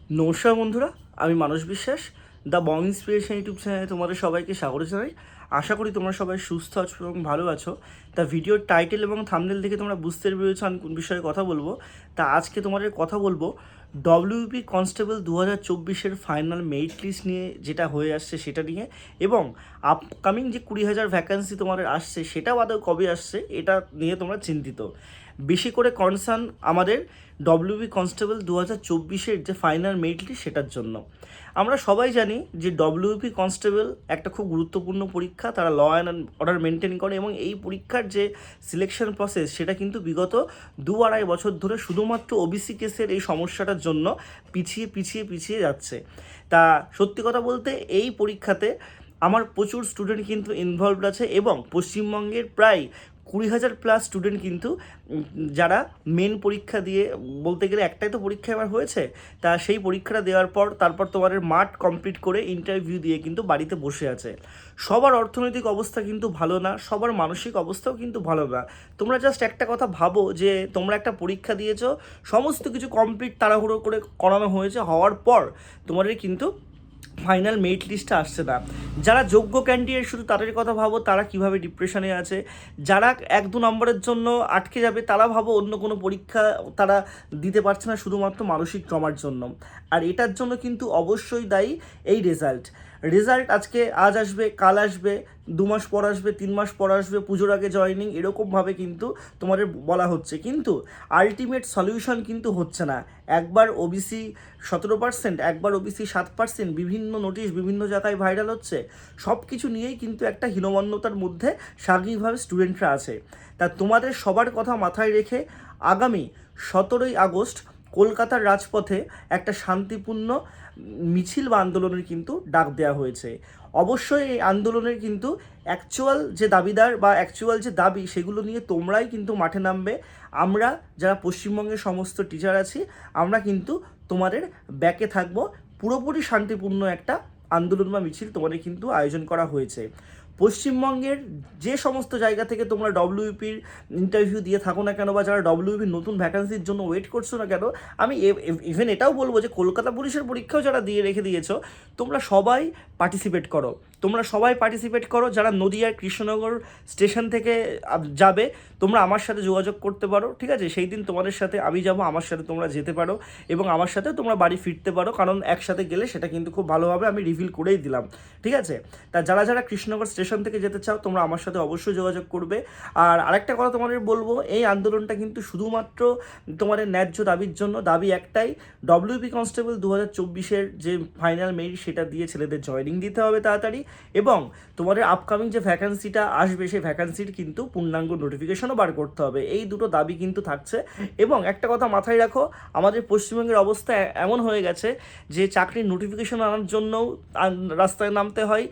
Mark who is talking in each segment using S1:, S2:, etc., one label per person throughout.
S1: নমস্কার বন্ধুরা, আমি মানস বিশ্বাস। দ্য বং ইন্সপিরেশন ইউটিউব চ্যানেলে তোমাদের সবাইকে স্বাগত জানাই। আশা করি তোমরা সবাই সুস্থ আছো এবং ভালো আছো। তা ভিডিওর টাইটেল এবং থাম্বনেল দেখে তোমরা বুঝতে পেরেছো আমি কোন বিষয়ে কথা বলবো। তা আজকে তোমাদের কথা বলবো ডব্লিউপি কনস্টেবল 2024-এর ফাইনাল মেরিট লিস্ট নিয়ে, যেটা হয়ে আসছে সেটা নিয়ে, এবং আপকামিং যে 20,000 ভ্যাকান্সি তোমাদের আসছে সেটাও আদৌ কবে আসছে এটা নিয়ে তোমরা চিন্তিত। বেশি করে কনসার্ন আমাদের ডব্লিউবি কনস্টেবল 2024-এর যে ফাইনাল মেরিট লিস্ট সেটার জন্য। আমরা সবাই জানি যে ডব্লিউপি কনস্টেবল একটা খুব গুরুত্বপূর্ণ পরীক্ষা, তারা ল অ্যান্ড অর্ডার মেনটেন করে, এবং এই পরীক্ষার যে সিলেকশন প্রসেস সেটা কিন্তু বিগত 2-2.5 বছর ধরে শুধুমাত্র ওবিসি কেসের এই সমস্যাটার জন্য পিছিয়ে পিছিয়ে পিছিয়ে যাচ্ছে। তা সত্যি কথা বলতে এই পরীক্ষাতে আমার প্রচুর স্টুডেন্ট কিন্তু ইনভলভড আছে, এবং পশ্চিমবঙ্গের প্রায় 20,000 প্লাস স্টুডেন্ট কিন্তু যারা মেন পরীক্ষা দিয়ে, বলতে গেলে একটাই তো পরীক্ষা এবার হয়েছে, তা সেই পরীক্ষাটা দেওয়ার পর তারপর তোমাদের মাঠ কমপ্লিট করে ইন্টারভিউ দিয়ে কিন্তু বাড়িতে বসে আছে। সবার অর্থনৈতিক অবস্থা কিন্তু ভালো না, সবার মানসিক অবস্থাও কিন্তু ভালো না। তোমরা জাস্ট একটা কথা ভাবো যে তোমরা একটা পরীক্ষা দিয়েছো, সমস্ত কিছু কমপ্লিট তাড়াহুড়ো করে করানো হয়েছে, হওয়ার পর তোমাদের কিন্তু ফাইনাল মেরিট লিস্টটা আসছে না। যারা যোগ্য ক্যান্ডিডেট শুধু তাদের কথা ভাবো, তারা কিভাবে ডিপ্রেশনে আছে। যারা 1-2 নম্বরের জন্য আটকে যাবে তারা ভাবো অন্য কোনো পরীক্ষা তারা দিতে পারছে না শুধুমাত্র মানসিক ট্রমার জন্য। আর এটার জন্য কিন্তু অবশ্যই দায়ী এই রেজাল্ট আজ আসবে, কাল আসবে, 2 মাস পর আসবে, 3 মাস পর আসবে, পুজোর আগে জয়েনিং, এরকমভাবে কিন্তু তোমাদের বলা হচ্ছে, কিন্তু আলটিমেট সলিউশন কিন্তু হচ্ছে না। একবার ওবিসি 17%, একবার ওবিসি 7%, বিভিন্ন নোটিশ বিভিন্ন জায়গায় ভাইরাল হচ্ছে। সব কিছু নিয়েই কিন্তু একটা হীনমন্যতার মধ্যে সার্বিকভাবে স্টুডেন্টরা আছে। তা তোমাদের সবার কথা মাথায় রেখে আগামী 17ই আগস্ট কলকাতার রাজপথে একটা শান্তিপূর্ণ মিছিল বা আন্দোলনের কিন্তু ডাক দেওয়া হয়েছে। অবশ্যই এই আন্দোলনের কিন্তু অ্যাকচুয়াল যে দাবিদার বা অ্যাকচুয়াল যে দাবি সেগুলো নিয়ে তোমরাই কিন্তু মাঠে নামবে। আমরা যারা পশ্চিমবঙ্গের সমস্ত টিচার আছি, আমরা কিন্তু তোমাদের ব্যাকে থাকবো। পুরোপুরি শান্তিপূর্ণ একটা আন্দোলন বা মিছিল তোমাদের কিন্তু আয়োজন করা হয়েছে। পশ্চিমবঙ্গের যে সমস্ত জায়গা থেকে তোমরা ডব্লিউপির ইন্টারভিউ দিয়ে থাকো না কেন, বা যারা ডব্লিউপির নতুন ভ্যাকান্সির জন্য ওয়েট করছো না কেন, আমি ইভেন এটাও বলবো যে কলকাতা পুলিশের পরীক্ষাও যারা দিয়ে রেখে দিয়েছো, তোমরা সবাই পার্টিসিপেট করো। যারা নদিয়ার কৃষ্ণনগর স্টেশন থেকে যাবে, তোমরা আমার সাথে যোগাযোগ করতে পারো, ঠিক আছে? সেই দিন তোমাদের সাথে আমি যাব, আমার সাথে তোমরা যেতে পারো, এবং আমার সাথে তোমরা বাড়ি ফিরতে পারো, কারণ একসাথে গেলে সেটা কিন্তু খুব ভালোভাবে আমি রিভিল করেই দিলাম, ঠিক আছে? তা যারা যারা কৃষ্ণনগর স্টেশন থেকে যেতে চাও, তোমরা আমার সাথে অবশ্যই যোগাযোগ করবে। আর আরেকটা কথা তোমাদের বলবো, এই আন্দোলনটা কিন্তু শুধুমাত্র তোমাদের ন্যায্য দাবির জন্য। দাবি একটাই, ডব্লিউপি কনস্টেবল 2024-এর যে ফাইনাল মেরিট সেটা দিয়ে ছেলেদের জয়েনিং দিতে হবে তাড়াতাড়ি, এবং তোমাদের আপকামিং যে ভ্যাকান্সিটা আসবে সেই ভ্যাকান্সির কিন্তু পূর্ণাঙ্গ নোটিফিকেশনও বার করতে হবে। এই দুটো দাবি কিন্তু থাকছে। এবং একটা কথা মাথায় রাখো, আমাদের পশ্চিমবঙ্গের অবস্থা এমন হয়ে গেছে যে চাকরির নোটিফিকেশন আনার জন্যও রাস্তায় নামতে হয়,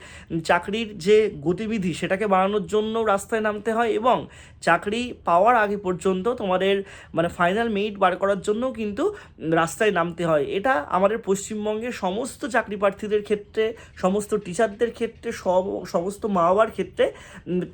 S1: চাকরির যে গতিবিধি সেটাকে বাড়ানোর জন্য রাস্তায় নামতে হয়, এবং চাকরি পাওয়ার আগে পর্যন্ত তোমাদের মানে ফাইনাল মেরিট বার করার জন্যও কিন্তু রাস্তায় নামতে হয়। এটা আমাদের পশ্চিমবঙ্গের সমস্ত চাকরি প্রার্থীদের ক্ষেত্রে, সমস্ত টিচারদের ক্ষেত্রে, সমস্ত মা বাবার ক্ষেত্রে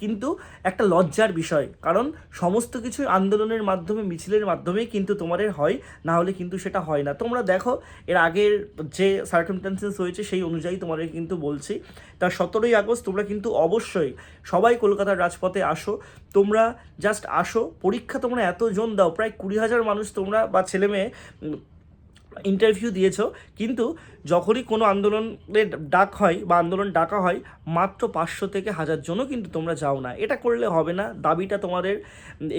S1: কিন্তু একটা লজ্জার বিষয়, কারণ সমস্ত কিছু আন্দোলনের মাধ্যমে, মিছিলের মাধ্যমেই কিন্তু তোমাদের হয়, না হলে কিন্তু সেটা হয় না। তোমরা দেখো এর আগের যে সার্কামস্ট্যান্সেস হয়েছে সেই অনুযায়ী তোমাদের কিন্তু বলছি। তার 17ই আগস্ট তোমরা কিন্তু অবশ্যই সবাই কলকাতার রাজপথে আসো। তোমরা জাস্ট আসো, পরীক্ষা তোমরা এতজন দাও, প্রায় 20,000 মানুষ তোমরা বা ছেলে মেয়ে ইন্টারভিউ দিয়েছো, কিন্তু যখনই কোনো আন্দোলনের ডাক হয় বা আন্দোলন ডাকা হয়, মাত্র 500 থেকে 1000 জনও কিন্তু তোমরা যাও না। এটা করলে হবে না, দাবিটা তোমাদের,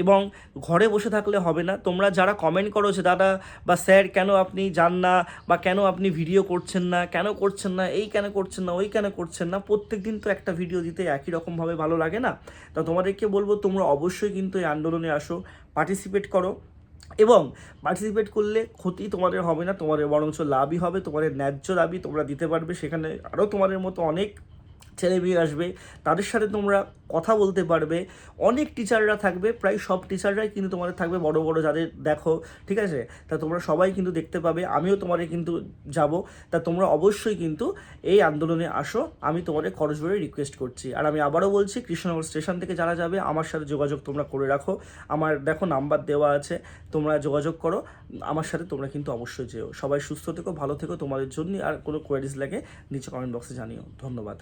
S1: এবং ঘরে বসে থাকলে হবে না। তোমরা যারা কমেন্ট করো যে দাদা বা স্যার কেন আপনি যান না, বা কেন আপনি ভিডিও করছেন না, কেন করছেন না, এই কেন করছেন না, ওই কেন করছেন না, প্রত্যেক দিন তো একটা ভিডিও দিতে একই রকমভাবে ভালো লাগে না। তা তোমাদেরকে বলবো তোমরা অবশ্যই কিন্তু এই আন্দোলনে আসো, পার্টিসিপেট করো, এবং পার্টিসিপেট করলে ক্ষতি তোমাদের হবে না, তোমাদের বরঞ্চ লাভই হবে। তোমাদের ন্যায্য দাবি তোমরা দিতে পারবে, সেখানে আরও তোমাদের মতো অনেক ছেলে মেয়ে আসবে, তাদের সাথে তোমরা কথা বলতে পারবে। অনেক টিচাররা থাকবে, প্রায় সব টিচাররাই কিন্তু তোমাদের থাকবে, বড় বড় যাদের দেখো, ঠিক আছে? তা তোমরা সবাই কিন্তু দেখতে পাবে, আমিও তোমাদের কিন্তু যাব। তা তোমরা অবশ্যই কিন্তু এই আন্দোলনে আসো, আমি তোমাদের খরচ ভরে রিকোয়েস্ট করছি। আর আমি আবারও বলছি, কৃষ্ণনগর স্টেশন থেকে যারা যাবে আমার সাথে যোগাযোগ তোমরা করে রাখো, আমার দেখো নাম্বার দেওয়া আছে, তোমরা যোগাযোগ করো আমার সাথে, তোমরা কিন্তু অবশ্যই যেও। সবাই সুস্থ থেকো, ভালো থেকো, তোমাদের জন্য। আর কোনো কোয়ারিজ লাগে নিচে কমেন্ট বক্সে জানিও। ধন্যবাদ।